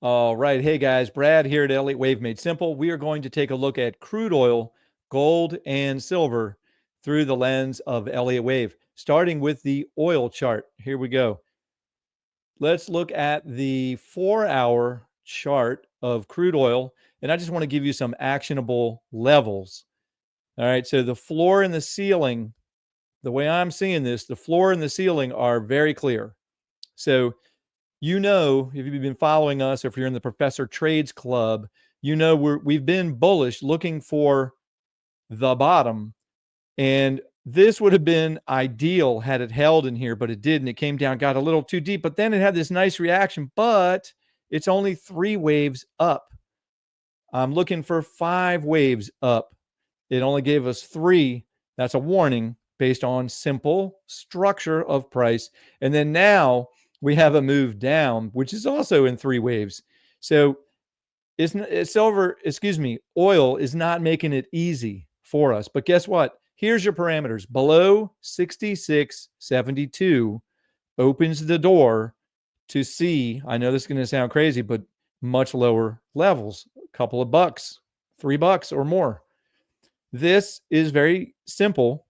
All right. Hey guys, Brad here at Elliott Wave Made Simple. We are going to take a look at crude oil, gold, and silver through the lens of Elliott Wave, starting with the oil chart. Here we go. Let's look at the 4-hour chart of crude oil, and I just want to give you some actionable levels. All right. So the floor and the ceiling, the way I'm seeing this, the floor and the ceiling are very clear. So if you've been following us, or if you're in the Professor Trades Club, we've been bullish looking for the bottom. And this would have been ideal had it held in here, but it didn't. It came down, got a little too deep, but then it had this nice reaction, but it's only 3 waves up. I'm looking for 5 waves up. It only gave us 3. That's a warning based on simple structure of price. And then now we have a move down, which is also in 3 waves. So oil is not making it easy for us. But guess what? Here's your parameters. Below 66.72 opens the door to see, I know this is going to sound crazy, but much lower levels, a couple of bucks, $3 or more. This is very simple,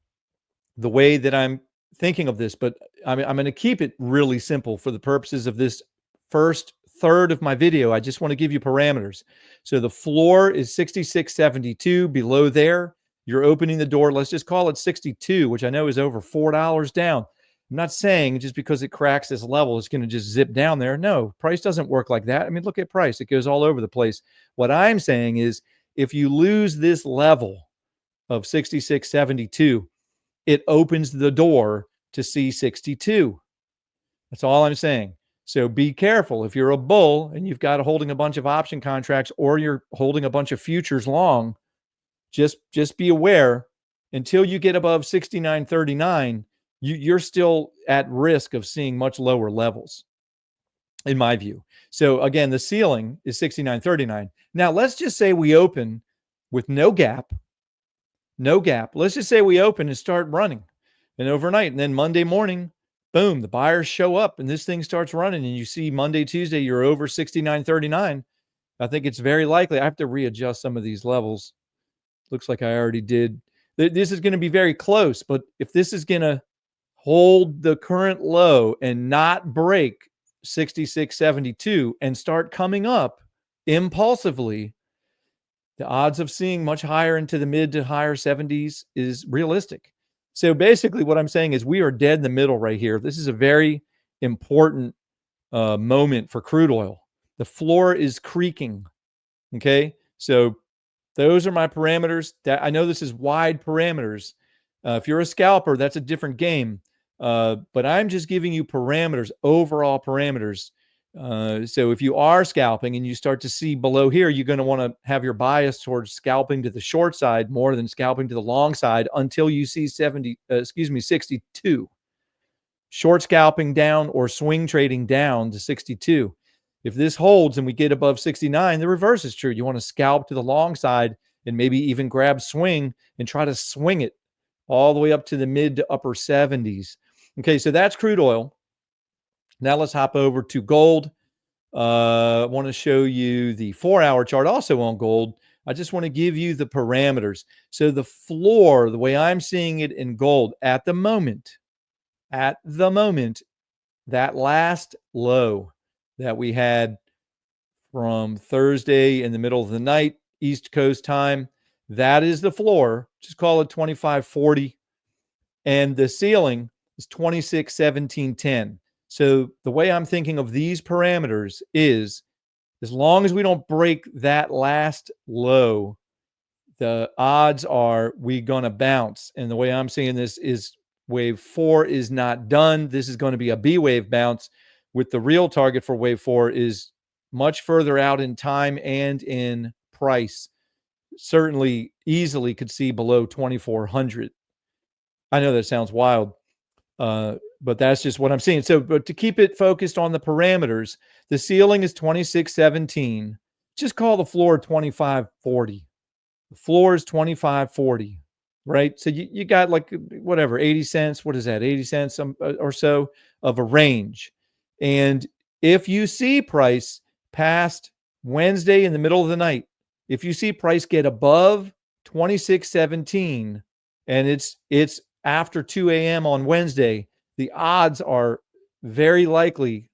the way that I'm thinking of this, but I'm going to keep it really simple for the purposes of this first third of my video. I just want to give you parameters. So the floor is 66.72. Below there, you're opening the door. Let's just call it 62, which I know is over $4 down. I'm not saying just because it cracks this level, it's going to just zip down there. No, price doesn't work like that. I mean, look at price. It goes all over the place. What I'm saying is if you lose this level of 66.72, it opens the door to C62. That's all I'm saying. So be careful. If you're a bull and you've got holding a bunch of option contracts or you're holding a bunch of futures long, just be aware until you get above 69.39, you're still at risk of seeing much lower levels, in my view. So again, the ceiling is 69.39. Now let's just say we open with no gap. Let's just say we open and start running and overnight. And then Monday morning, boom, the buyers show up and this thing starts running. And you see Monday, Tuesday, you're over 69.39. I think it's very likely. I have to readjust some of these levels. Looks like I already did. This is going to be very close. But if this is going to hold the current low and not break 66.72 and start coming up impulsively, the odds of seeing much higher into the mid to higher 70s is realistic. So basically what I'm saying is we are dead in the middle right here. This is a very important moment for crude oil. The floor is creaking. Okay. So those are my parameters. That I know this is wide parameters. If you're a scalper, that's a different game. But I'm just giving you parameters, overall parameters. So if you are scalping and you start to see below here, you're going to want to have your bias towards scalping to the short side more than scalping to the long side until you see 62. Short scalping down or swing trading down to 62. If this holds and we get above 69, the reverse is true. You want to scalp to the long side and maybe even grab swing and try to swing it all the way up to the mid to upper 70s. Okay, so that's crude oil. Now let's hop over to gold. I want to show you the 4-hour chart also on gold. I just want to give you the parameters. So the floor, the way I'm seeing it in gold at the moment, that last low that we had from Thursday in the middle of the night, East Coast time, that is the floor. Just call it 25.40. And the ceiling is 26.17.10. So the way I'm thinking of these parameters is as long as we don't break that last low, the odds are we're going to bounce. And the way I'm seeing this is wave 4 is not done. This is going to be a B wave bounce with the real target for wave 4 is much further out in time and in price. Certainly easily could see below 2,400. I know that sounds wild. But that's just what I'm seeing. So, but to keep it focused on the parameters, the ceiling is 26.17. Just call the floor 25.40. The floor is 25.40, right? So you got like whatever, 80 cents. What is that? 80 cents or so of a range. And if you see price past Wednesday in the middle of the night, if you see price get above 26.17 and it's after 2 a.m. on Wednesday, the odds are very likely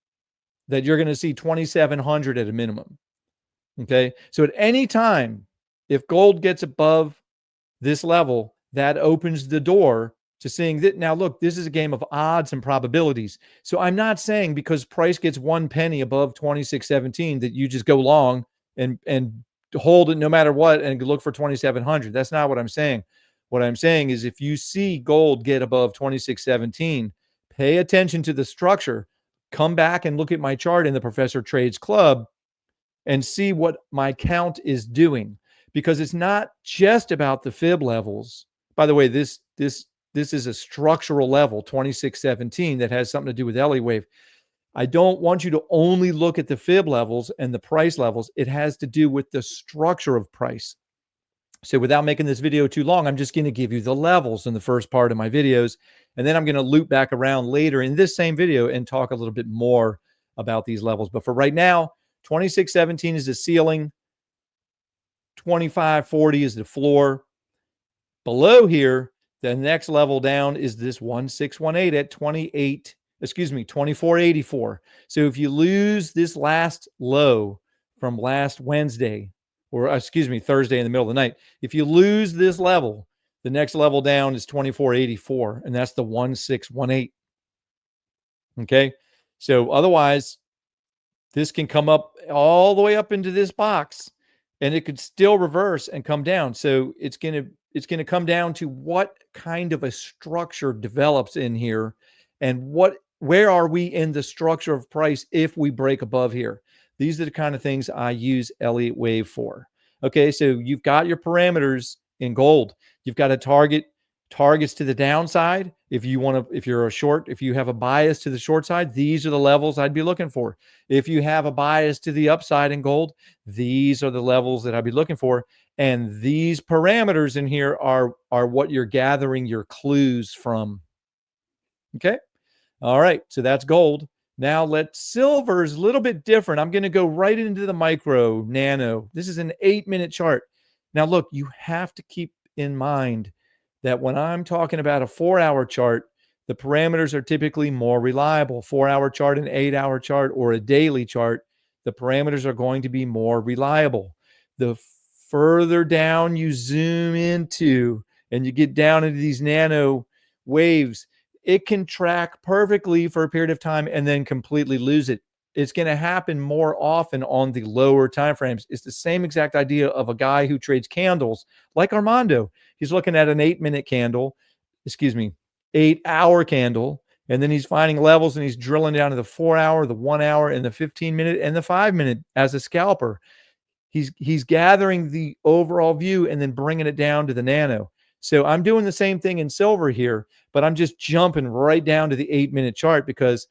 that you're going to see 2,700 at a minimum. Okay. So at any time, if gold gets above this level, that opens the door to seeing that. Now, look, this is a game of odds and probabilities. So I'm not saying because price gets 1 penny above 26.17 that you just go long and hold it no matter what and look for 2,700. That's not what I'm saying. What I'm saying is if you see gold get above 26.17, pay attention to the structure. Come back and look at my chart in the Professor Trades Club and see what my count is doing, because it's not just about the fib levels. By the way, this is a structural level, 26.17, that has something to do with Elliott wave. I don't want you to only look at the fib levels and the price levels. It has to do with the structure of price. So without making this video too long, I'm just going to give you the levels in the first part of my videos, and then I'm going to loop back around later in this same video and talk a little bit more about these levels. But for right now, 26.17 is the ceiling, 25.40 is the floor. Below here, the next level down is this 1618 at 24.84. So if you lose this last low from last Wednesday, or Thursday in the middle of the night, if you lose this level, the next level down is 24.84, and that's the 1618. Okay. So otherwise, this can come up all the way up into this box, and it could still reverse and come down. So it's going to come down to what kind of a structure develops in here, and where are we in the structure of price if we break above here. These are the kind of things I use Elliott wave for. Okay, so you've got your parameters in gold. You've got a targets to the downside. If you're a short, if you have a bias to the short side, these are the levels I'd be looking for. If you have a bias to the upside in gold, these are the levels that I'd be looking for. And these parameters in here are what you're gathering your clues from. Okay. All right. So that's gold. Now silver's a little bit different. I'm going to go right into the micro nano. This is an 8-minute chart. Now, look, you have to keep in mind that when I'm talking about a 4-hour chart, the parameters are typically more reliable. 4-hour chart, an 8-hour chart, or a daily chart, the parameters are going to be more reliable. The further down you zoom into and you get down into these nano waves, it can track perfectly for a period of time and then completely lose it. It's going to happen more often on the lower time frames. It's the same exact idea of a guy who trades candles like Armando. He's looking at an 8-minute candle, 8-hour candle, and then he's finding levels and he's drilling down to the 4-hour, the 1-hour, and the 15-minute and the 5-minute as a scalper. He's gathering the overall view and then bringing it down to the nano. So I'm doing the same thing in silver here, but I'm just jumping right down to the 8-minute chart because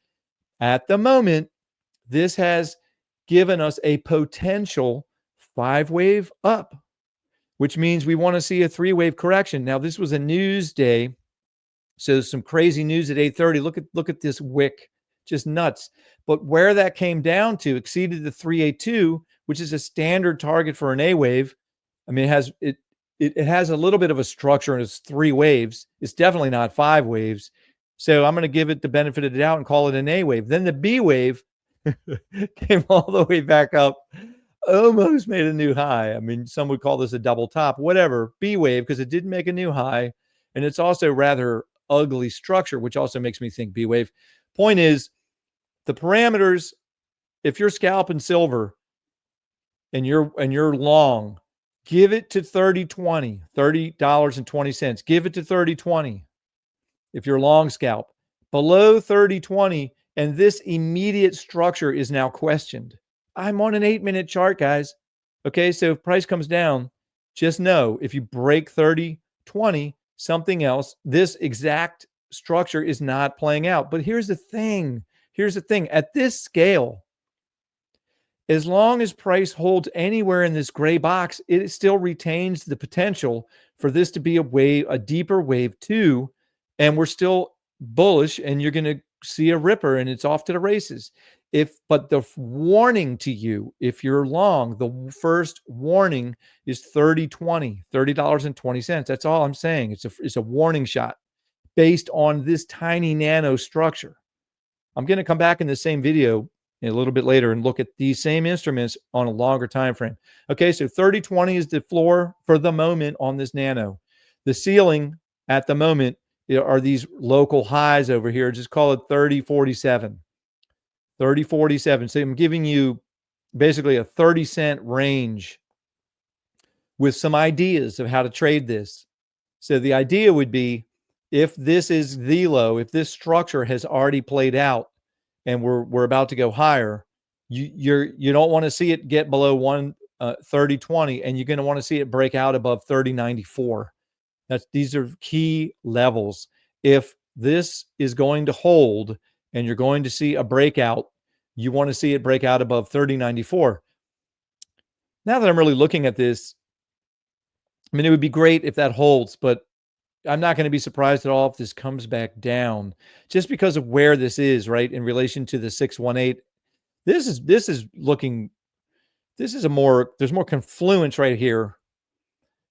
at the moment, this has given us a potential 5-wave up, which means we want to see a 3-wave correction. Now, this was a news day, so some crazy news at 8:30. Look at this wick, just nuts. But where that came down to exceeded the 382, which is a standard target for an A wave. I mean, it has a little bit of a structure and it's 3 waves. It's definitely not 5 waves. So I'm going to give it the benefit of the doubt and call it an A wave. Then the B wave came all the way back up, almost made a new high. I mean, some would call this a double top, whatever. B wave, because it didn't make a new high. And it's also rather ugly structure, which also makes me think B wave. Point is, the parameters, if you're scalping silver and you're long, give it to 30.20, $30.20. Give it to 30.20 if you're long scalp. Below 30.20, and this immediate structure is now questioned. I'm on an 8-minute chart, guys. Okay, so if price comes down, just know if you break 30.20, something else, this exact structure is not playing out. But here's the thing. At this scale, as long as price holds anywhere in this gray box, it still retains the potential for this to be a deeper wave 2, and we're still bullish, and you're going to see a ripper, and it's off to the races. But the warning to you, if you're long, the first warning is 30.20, $30.20. That's all I'm saying. It's a warning shot based on this tiny nano structure. I'm going to come back in the same video a little bit later and look at these same instruments on a longer time frame. Okay, so 30.20 is the floor for the moment on this nano. The ceiling at the moment are these local highs over here. Just call it 30.47. 30.47. So I'm giving you basically a 30-cent range with some ideas of how to trade this. So the idea would be, if this is the low, if this structure has already played out and we're about to go higher, you don't want to see it get below 30.20, and you're going to want to see it break out above 30.94. These are key levels. If this is going to hold and you're going to see a breakout, you want to see it break out above 30.94. Now that I'm really looking at this, I mean, it would be great if that holds, but I'm not going to be surprised at all if this comes back down, just because of where this is, right, in relation to the 618. This is there's more confluence right here,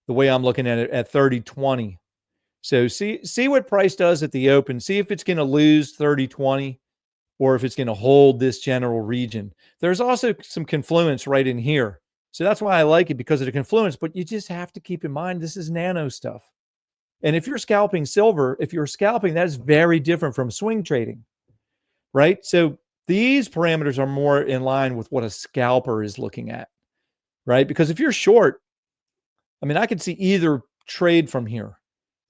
the way I'm looking at it, at 30.20. So see what price does at the open. See if it's going to lose 30.20 or if it's going to hold this general region. There's also some confluence right in here. So that's why I like it, because of the confluence. But you just have to keep in mind, this is nano stuff. And if you're scalping silver, that is very different from swing trading, right? So these parameters are more in line with what a scalper is looking at, right? Because if you're short, I mean, I could see either trade from here.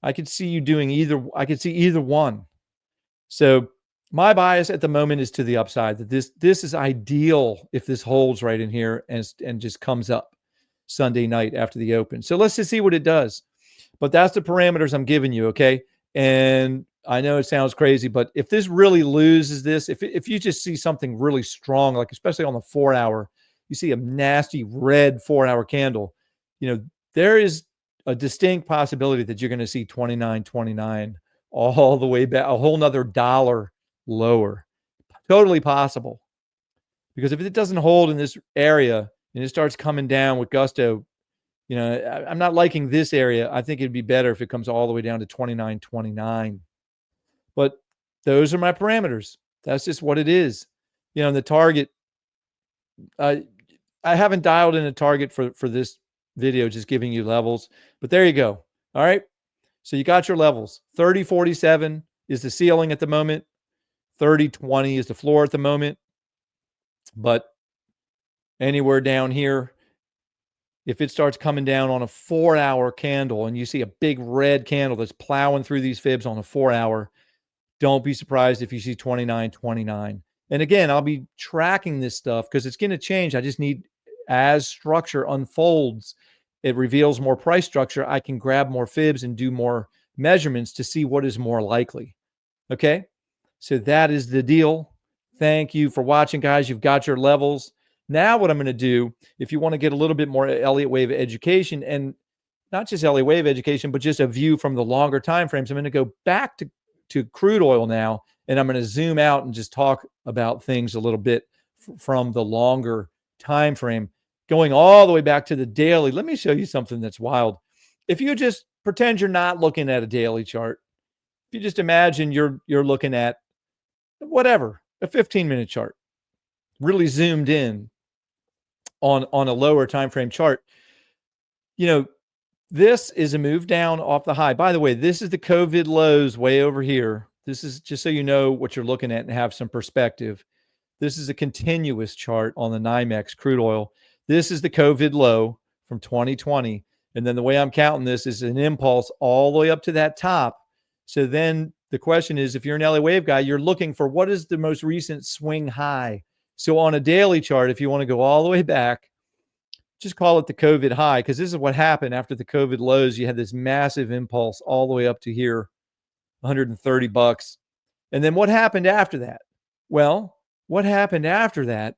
I could see you doing either. I could see either one. So my bias at the moment is to the upside, that this is ideal if this holds right in here and just comes up Sunday night after the open. So let's just see what it does. But that's the parameters I'm giving you, okay? And I know it sounds crazy, but if this really loses this, if you just see something really strong, like especially on the 4-hour, you see a nasty red 4-hour candle, there is a distinct possibility that you're going to see 29.29 all the way back, a whole nother dollar lower. Totally possible. Because if it doesn't hold in this area and it starts coming down with gusto, I'm not liking this area. I think it'd be better if it comes all the way down to 29.29. But those are my parameters. That's just what it is. The target, I haven't dialed in a target for this video, just giving you levels. But there you go. All right. So you got your levels. 30.47 is the ceiling at the moment. 30.20 is the floor at the moment. But anywhere down here, if it starts coming down on a 4-hour candle and you see a big red candle that's plowing through these fibs on a 4-hour, don't be surprised if you see 29.29. And again, I'll be tracking this stuff because it's going to change. I just need, as structure unfolds, it reveals more price structure, I can grab more fibs and do more measurements to see what is more likely. Okay? So that is the deal. Thank you for watching, guys. You've got your levels. Now what I'm going to do, if you want to get a little bit more Elliott wave education, and not just Elliott wave education, but just a view from the longer time frames, I'm going to go back to crude oil now, and I'm going to zoom out and just talk about things a little bit from the longer time frame, going all the way back to the daily. Let me show you something that's wild. If you just pretend you're not looking at a daily chart, if you just imagine you're looking at whatever, a 15-minute chart, really zoomed in on a lower time frame chart, this is a move down off the high. By the way, this is the COVID lows way over here. This is just so you know what you're looking at and have some perspective. This is a continuous chart on the NYMEX crude oil. This is the COVID low from 2020. And then the way I'm counting this is an impulse all the way up to that top. So then the question is, if you're an LA wave guy, you're looking for what is the most recent swing high. So on a daily chart, if you want to go all the way back, just call it the COVID high, because this is what happened after the COVID lows. You had this massive impulse all the way up to here, $130. And then what happened after that? Well, what happened after that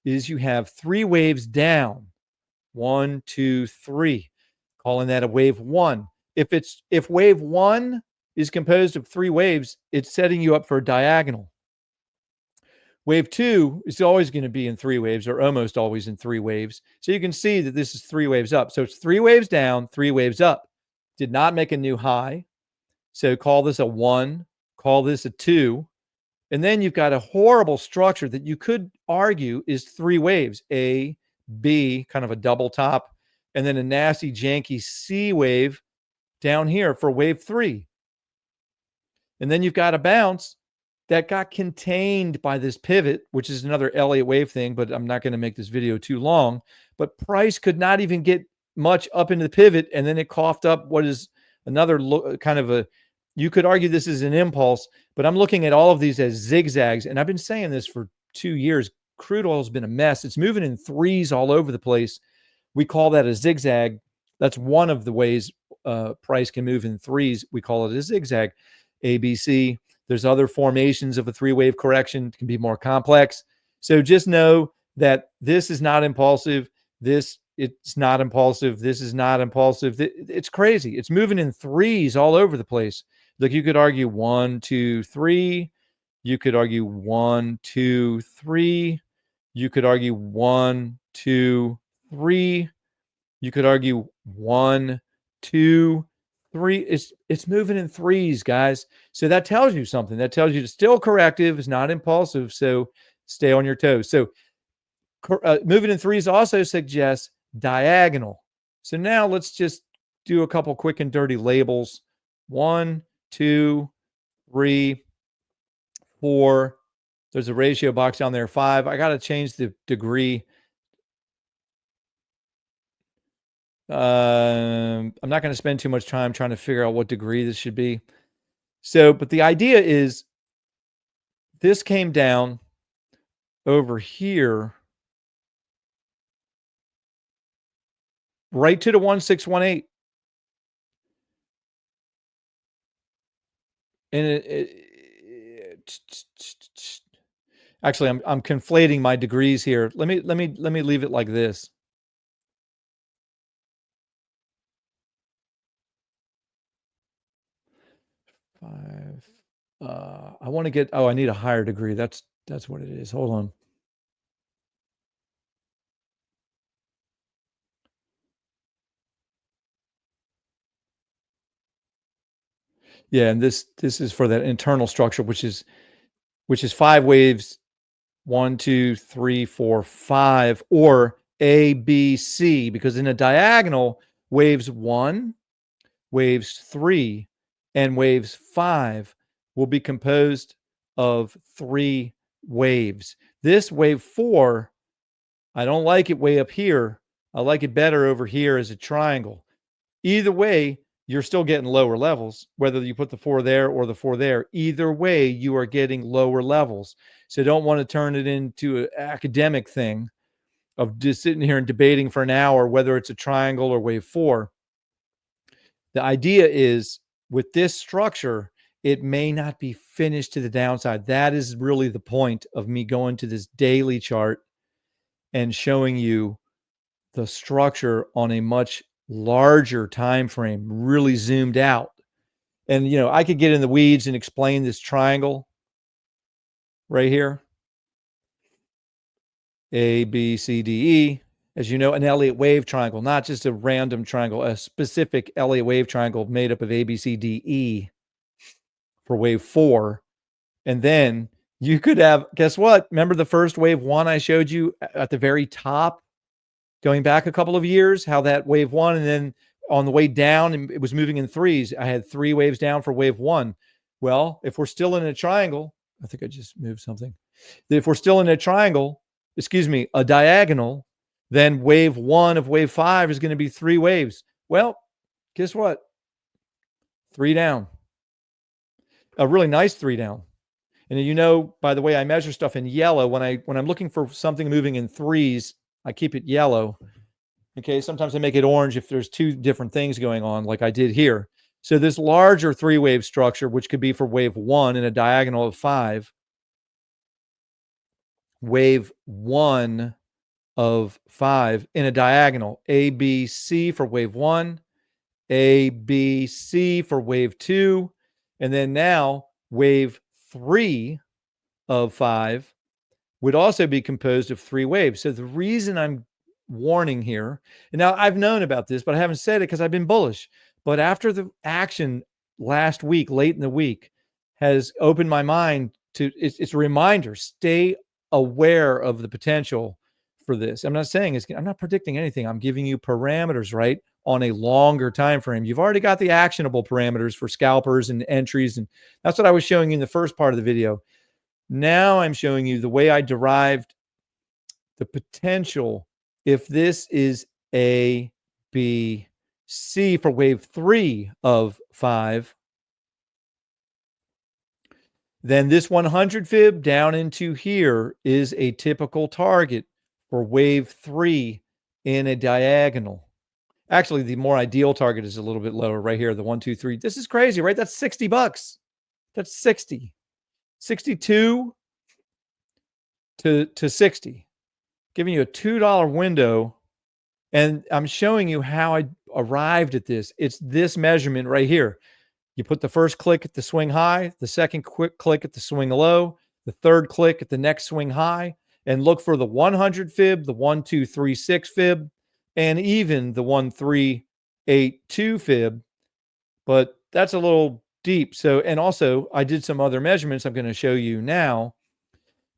is you have 3 waves down. 1, 2, 3. Calling that a wave 1. If wave 1 is composed of 3 waves, it's setting you up for a diagonal. Wave 2 is always going to be in 3 waves, or almost always in 3 waves. So you can see that this is 3 waves up. So it's 3 waves down, 3 waves up. Did not make a new high. So call this a 1, call this a 2. And then you've got a horrible structure that you could argue is 3 waves, A, B, kind of a double top, and then a nasty, janky C wave down here for wave 3. And then you've got a bounce that got contained by this pivot, which is another Elliott wave thing, but I'm not going to make this video too long. But price could not even get much up into the pivot, and then it coughed up what is another kind of a, you could argue this is an impulse, but I'm looking at all of these as zigzags, and I've been saying this for 2 years. Crude oil has been a mess. It's moving in threes all over the place. We call that a zigzag. That's one of the ways price can move in threes. We call it a zigzag. ABC. There's other formations of a 3-wave correction. It can be more complex. So just know that this is not impulsive. It's not impulsive. This is not impulsive. It's crazy. It's moving in threes all over the place. Like you could argue 1, 2, 3. You could argue 1, 2, 3. You could argue 1, 2, 3. You could argue 1, 2, 3. It's moving in threes, guys. So that tells you something. That tells you it's still corrective. It's not impulsive. So stay on your toes. So moving in threes also suggests diagonal. So now let's just do a couple quick and dirty labels. 1, 2, 3, 4. There's a ratio box down there. 5. I got to change the degree. I'm not going to spend too much time trying to figure out what degree this should be. So, but the idea is this came down over here right to the 1618. And actually I'm conflating my degrees here. Let me leave it like this. I want to get, I need a higher degree. That's what it is. Hold on. Yeah, and this is for that internal structure, which is 5 waves, 1, 2, 3, 4, 5, or A, B, C, because in a diagonal, waves 1, waves 3, and waves 5 will be composed of 3 waves. This wave 4, I don't like it way up here. I like it better over here as a triangle. Either way, you're still getting lower levels, whether you put the 4 there or the 4 there. Either way, you are getting lower levels. So don't want to turn it into an academic thing of just sitting here and debating for an hour whether it's a triangle or wave 4. The idea is with this structure, it may not be finished to the downside. That is really the point of me going to this daily chart and showing you the structure on a much larger time frame, really zoomed out. And I could get in the weeds and explain this triangle right here. A, B, C, D, E. As you know, an Elliott wave triangle, not just a random triangle, a specific Elliott wave triangle made up of A, B, C, D, E for wave 4. And then you could have, guess what? Remember the first wave 1 I showed you at the very top, going back a couple of years, how that wave 1, and then on the way down, it was moving in threes. I had 3 waves down for wave 1. Well, if we're still in a triangle, I think I just moved something. If we're still in a triangle, a diagonal, then wave 1 of wave 5 is going to be 3 waves. Well, guess what? 3 down. A really nice 3 down. And by the way, I measure stuff in yellow. When I'm looking for something moving in threes, I keep it yellow. Okay, sometimes I make it orange if there's 2 different things going on, like I did here. So this larger 3-wave structure, which could be for wave 1 in a diagonal of 5, wave 1 of 5 in a diagonal, A, B, C for wave 1, A, B, C for wave 2, and then now wave 3 of 5 would also be composed of 3 waves. So the reason I'm warning here, and now I've known about this, but I haven't said it because I've been bullish. But after the action last week, late in the week, has opened my mind to it's a reminder, stay aware of the potential for this. I'm not saying I'm not predicting anything. I'm giving you parameters, right, on a longer time frame. You've already got the actionable parameters for scalpers and entries, and that's what I was showing you in the first part of the video. Now I'm showing you the way I derived the potential if this is A, B, C for wave 3 of 5, then this 100 fib down into here is a typical target for wave 3 in a diagonal. Actually, the more ideal target is a little bit lower right here, the 1, 2, 3. This is crazy, right? That's $60. That's 60. 62 to 60. Giving you a $2 window. And I'm showing you how I arrived at this. It's this measurement right here. You put the first click at the swing high, the second quick click at the swing low, the third click at the next swing high, and look for the 100 fib, the 1236 fib, and even the 1382 fib. But that's a little deep. So, and also I did some other measurements I'm going to show you now,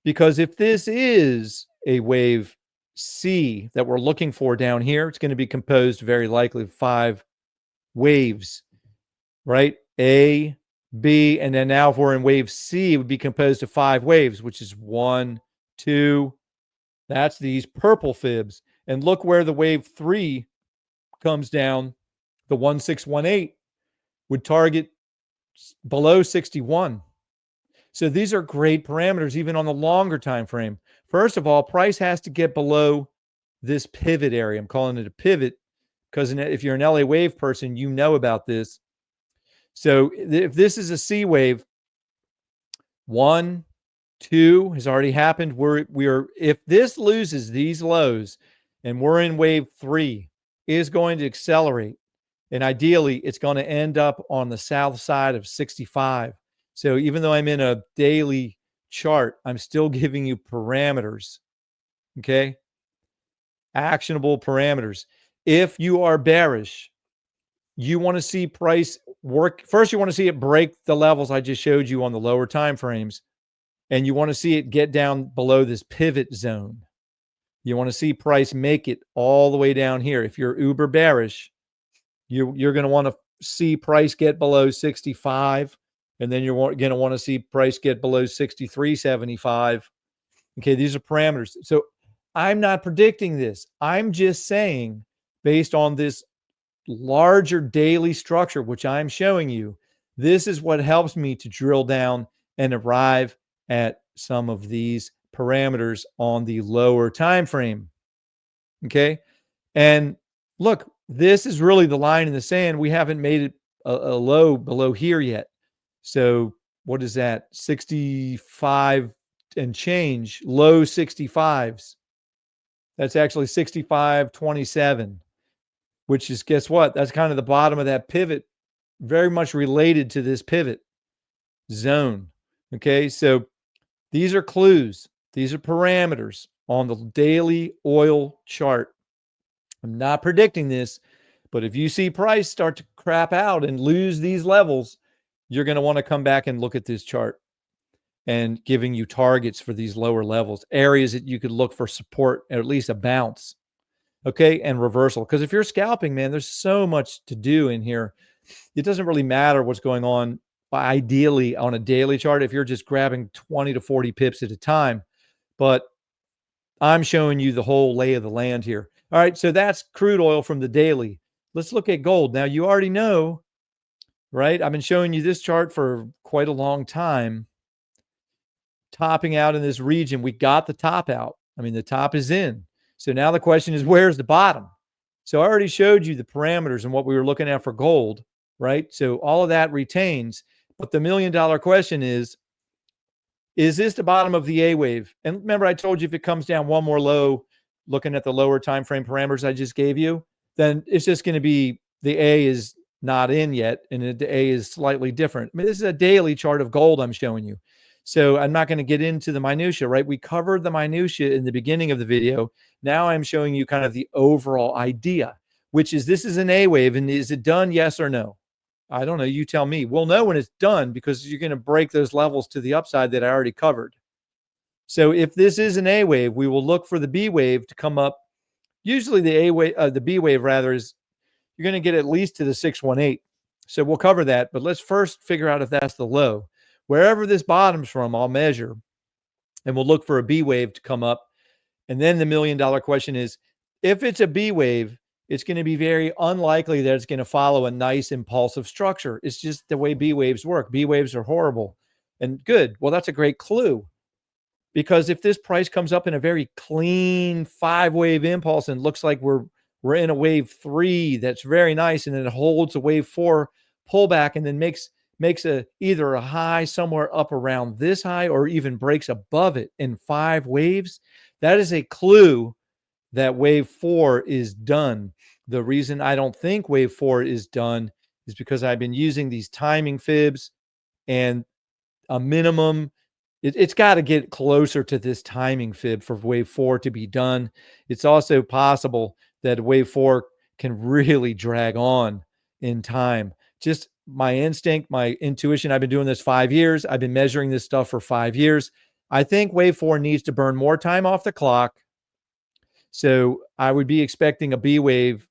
because if this is a wave C that we're looking for down here, it's going to be composed very likely of 5 waves, right? A, B, and then now if we're in wave C, it would be composed of 5 waves, which is 1, 2. That's these purple fibs. And look where the wave 3 comes down. The 1618 would target below 61. So these are great parameters, even on the longer time frame. First of all, price has to get below this pivot area. I'm calling it a pivot because if you're an LA wave person, you know about this. So if this is a C wave, 1, 2 has already happened. We're if this loses these lows and we're in wave 3, it is going to accelerate. And ideally, it's going to end up on the south side of 65. So even though I'm in a daily chart, I'm still giving you parameters. Okay. Actionable parameters. If you are bearish, you want to see price work. First, you want to see it break the levels I just showed you on the lower time frames. And you want to see it get down below this pivot zone. You want to see price make it all the way down here. If you're uber bearish, you're going to want to see price get below 65. And then you're going to want to see price get below 63.75. Okay, these are parameters. So I'm not predicting this. I'm just saying, based on this larger daily structure, which I'm showing you, this is what helps me to drill down and arrive at some of these parameters on the lower time frame. Okay. And look, this is really the line in the sand. We haven't made it a low below here yet. So what is that? 65 and change, low 65s. That's actually 65.27, which is, guess what? That's kind of the bottom of that pivot, very much related to this pivot zone. Okay. So these are clues. These are parameters on the daily oil chart. I'm not predicting this, but if you see price start to crap out and lose these levels, you're going to want to come back and look at this chart and giving you targets for these lower levels, areas that you could look for support, or at least a bounce. Okay. And reversal. Because if you're scalping, man, there's so much to do in here. It doesn't really matter what's going on ideally on a daily chart if you're just grabbing 20 to 40 pips at a time. But I'm showing you the whole lay of the land here. All right, so that's crude oil from the daily. Let's look at gold. Now, you already know, right? I've been showing you this chart for quite a long time. Topping out in this region, we got the top out. I mean, the top is in. So now the question is, where's the bottom? So I already showed you the parameters and what we were looking at for gold, right? So all of that retains. But the $1 million question is this the bottom of the A wave? And remember, I told you if it comes down one more low, looking at the lower time frame parameters I just gave you, then it's just going to be the A is not in yet, and the A is slightly different. I mean, this is a daily chart of gold I'm showing you. So I'm not going to get into the minutia, right? We covered the minutia in the beginning of the video. Now I'm showing you kind of the overall idea, which is this is an A wave. And is it done? Yes or no? I don't know. You tell me. We'll know when it's done because you're going to break those levels to the upside that I already covered. So if this is an A wave, we will look for the B wave to come up. Usually the A wave, the B wave rather, is you're going to get at least to the 618. So we'll cover that, but let's first figure out if that's the low. Wherever this bottoms from, I'll measure, and we'll look for a B wave to come up. And then the $1 million question is, if it's a B wave, it's going to be very unlikely that it's going to follow a nice impulsive structure. It's just the way B waves work. B waves are horrible. And good. Well, that's a great clue. Because if this price comes up in a very clean 5-wave impulse and looks like we're in a wave 3 that's very nice, and then it holds a wave 4 pullback and then makes either a high somewhere up around this high or even breaks above it in 5 waves, that is a clue that wave 4 is done. The reason I don't think wave 4 is done is because I've been using these timing fibs, and a minimum, it's got to get closer to this timing fib for wave 4 to be done. It's also possible that wave 4 can really drag on in time. Just my instinct, my intuition. I've been doing this 5 years. I've been measuring this stuff for 5 years. I think wave 4 needs to burn more time off the clock. So I would be expecting a B wave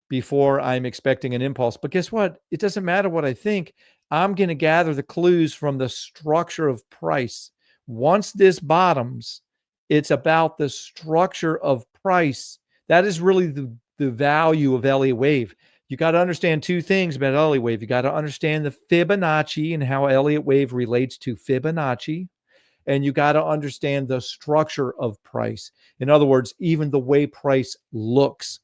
before I'm expecting an impulse. But guess what? It doesn't matter what I think. I'm going to gather the clues from the structure of price. Once this bottoms, it's about the structure of price. That is really the value of Elliott wave. You got to understand 2 things about Elliott wave. You got to understand the Fibonacci and how Elliott wave relates to Fibonacci. And you got to understand the structure of price. In other words, even the way price looks,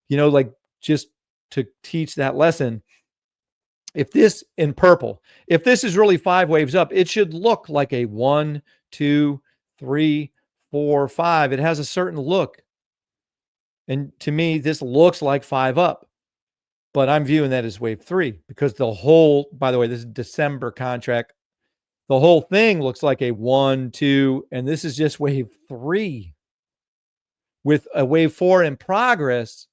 like just to teach that lesson, if this in purple, if this is really 5 waves up, it should look like a 1, 2, 3, 4, 5. It has a certain look. And to me, this looks like 5 up, but I'm viewing that as wave 3 because the whole, by the way, this is December contract. The whole thing looks like a 1, 2, and this is just wave 3 with a wave 4 in progress.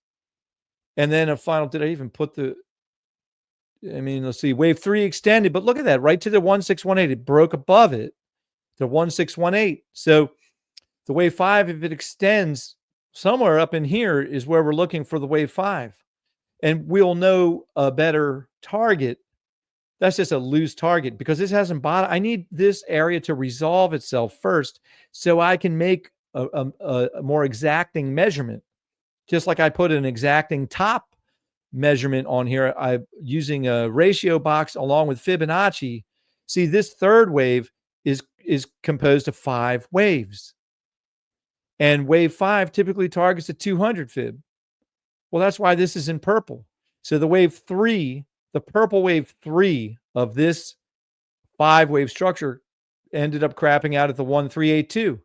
And then a final, did I even put let's see, wave 3 extended, but look at that, right to the 1618. It broke above it, the 1618. So the wave 5, if it extends somewhere up in here, is where we're looking for the wave 5. And we'll know a better target. That's just a loose target because this hasn't bottomed. I need this area to resolve itself first so I can make a more exacting measurement. Just like I put an exacting top measurement on here, I'm using a ratio box along with Fibonacci. See, this third wave is composed of 5 waves. And wave 5 typically targets a 200 fib. Well, that's why this is in purple. So the wave 3, the purple wave 3 of this 5-wave structure ended up crapping out at the 1382.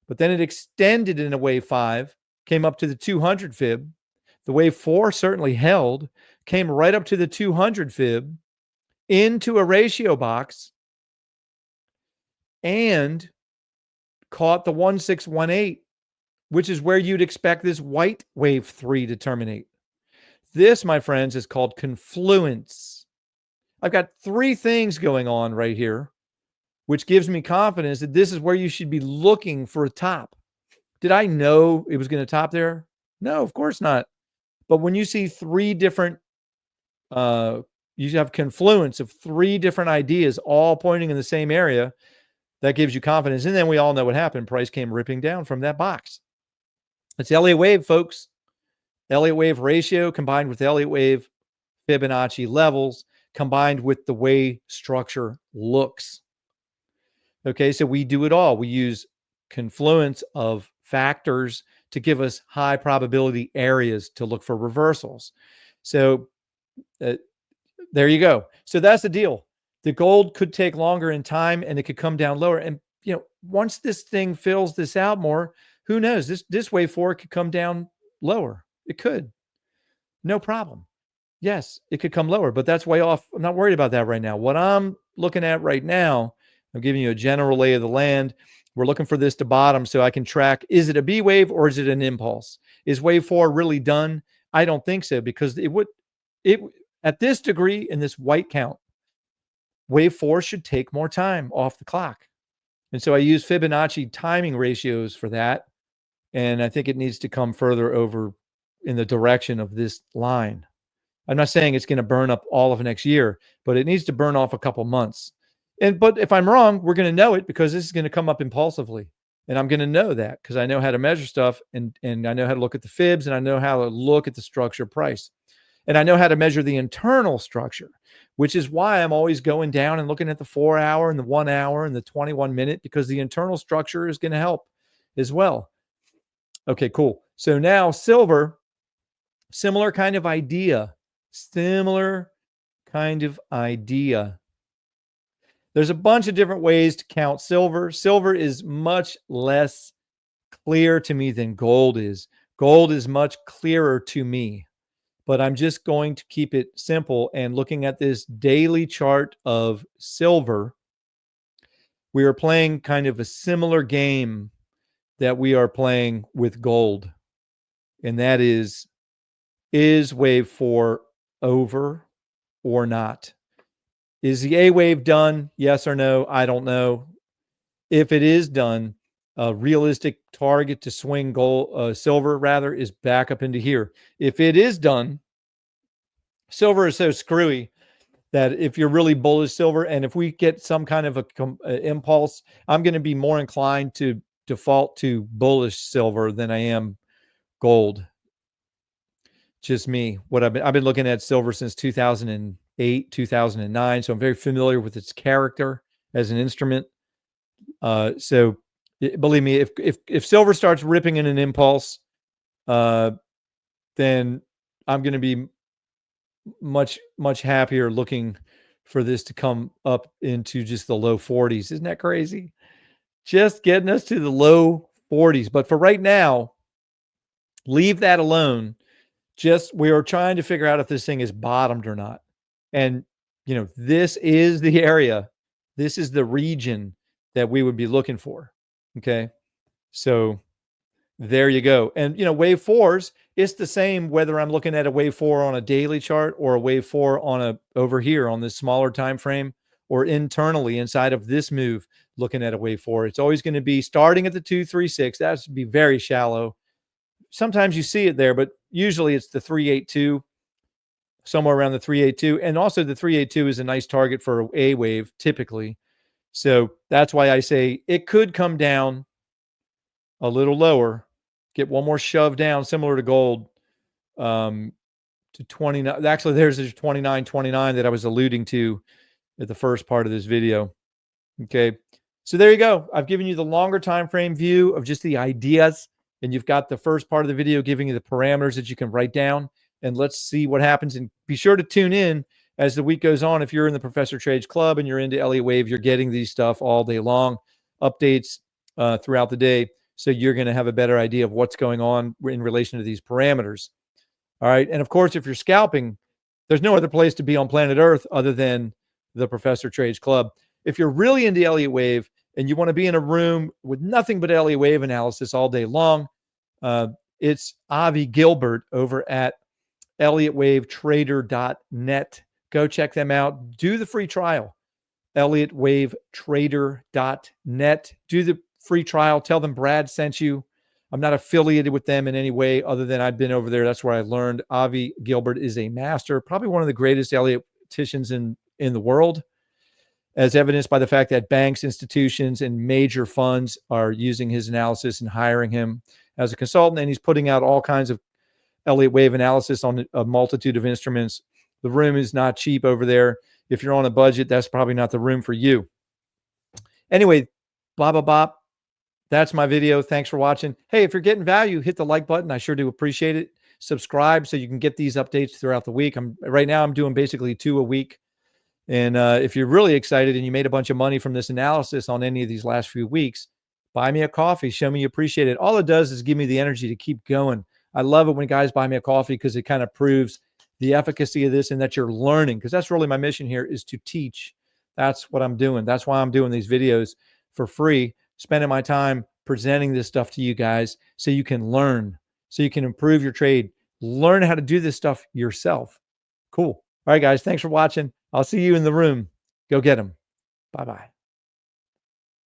But then it extended in a wave 5, came up to the 200 fib. The wave 4 certainly held, came right up to the 200 fib, into a ratio box, and caught the 1618, which is where you'd expect this white wave 3 to terminate. This, my friends, is called confluence. I've got 3 things going on right here, which gives me confidence that this is where you should be looking for a top. Did I know it was going to top there? No, of course not. But when you see 3 different, you have confluence of 3 different ideas all pointing in the same area, that gives you confidence. And then we all know what happened. Price came ripping down from that box. It's Elliott wave, folks. Elliott wave ratio combined with Elliott wave Fibonacci levels combined with the way structure looks. Okay, so we do it all. We use confluence of factors to give us high probability areas to look for reversals. So there you go. So that's the deal. The gold could take longer in time and it could come down lower. And, once this thing fills this out more, who knows? This wave 4 could come down lower. It could. No problem. Yes, it could come lower, but that's way off. I'm not worried about that right now. What I'm looking at right now, I'm giving you a general lay of the land. We're looking for this to bottom so I can track, is it a B wave or is it an impulse? Is wave 4 really done? I don't think so, because it at this degree, in this white count, wave 4 should take more time off the clock. And so I use Fibonacci timing ratios for that. And I think it needs to come further over in the direction of this line. I'm not saying it's going to burn up all of next year, but it needs to burn off a couple months. But if I'm wrong, we're going to know it, because this is going to come up impulsively. And I'm going to know that because I know how to measure stuff, and I know how to look at the fibs, and I know how to look at the structure price. And I know how to measure the internal structure, which is why I'm always going down and looking at the 4 hour and the 1 hour and the 21 minute, because the internal structure is going to help as well. Okay, cool. So now silver, similar kind of idea. Similar kind of idea. There's a bunch of different ways to count silver. Silver is much less clear to me than gold is. Gold is much clearer to me, but I'm just going to keep it simple. And looking at this daily chart of silver, we are playing kind of a similar game that we are playing with gold. And that is wave 4 over or not? Is the A wave done? Yes or no? I don't know. If it is done, a realistic target to swing gold, silver rather, is back up into here. If it is done, silver is so screwy that if you're really bullish silver, and if we get some kind of a impulse, I'm going to be more inclined to default to bullish silver than I am gold. Just me. What I've been looking at silver since 2008, 2009, so I'm very familiar with its character as an instrument. So believe me, if silver starts ripping in an impulse, then I'm going to be much happier looking for this to come up into just the low 40s. Isn't that crazy? Just getting us to the low 40s. But for right now, leave that alone. Just, we are trying to figure out if this thing is bottomed or not. And, this is the area. This is the region that we would be looking for. Okay. So there you go. And, wave 4s, it's the same whether I'm looking at a wave 4 on a daily chart or a wave 4 on over here on this smaller time frame, or internally inside of this move looking at a wave 4. It's always going to be starting at the 236. That should be very shallow. Sometimes you see it there, but usually it's the 382, somewhere around the 382. And also the 382 is a nice target for a wave typically. So that's why I say it could come down a little lower, get one more shove down, similar to gold, to 29. Actually, there's a 29.29 that I was alluding to at the first part of this video. Okay. So there you go. I've given you the longer time frame view of just the ideas. And you've got the first part of the video giving you the parameters that you can write down. And let's see what happens. And be sure to tune in as the week goes on. If you're in the Professor Trades Club and you're into Elliott Wave, you're getting these stuff all day long, updates throughout the day. So you're going to have a better idea of what's going on in relation to these parameters. All right. And of course, if you're scalping, there's no other place to be on planet Earth other than the Professor Trades Club. If you're really into Elliott Wave, and you want to be in a room with nothing but Elliott Wave analysis all day long, it's Avi Gilbert over at ElliottWaveTrader.net. Go check them out. Do the free trial. ElliottWaveTrader.net. Do the free trial. Tell them Brad sent you. I'm not affiliated with them in any way other than I've been over there. That's where I learned. Avi Gilbert is a master, probably one of the greatest Elliotticians in the world, as evidenced by the fact that banks, institutions, and major funds are using his analysis and hiring him as a consultant. And he's putting out all kinds of Elliott Wave analysis on a multitude of instruments. The room is not cheap over there. If you're on a budget, that's probably not the room for you. Anyway, blah, blah, blah. That's my video. Thanks for watching. Hey, if you're getting value, hit the like button. I sure do appreciate it. Subscribe so you can get these updates throughout the week. Right now I'm doing basically 2 a week. And if you're really excited and you made a bunch of money from this analysis on any of these last few weeks, buy me a coffee. Show me you appreciate it. All it does is give me the energy to keep going. I love it when guys buy me a coffee because it kind of proves the efficacy of this and that you're learning, because that's really my mission here, is to teach That's what I'm doing. That's why I'm doing these videos for free, spending my time presenting this stuff to you guys so you can learn, so you can improve your trade, learn how to do this stuff yourself. Cool. All right, guys. Thanks for watching. I'll see you in the room. Go get them. Bye bye.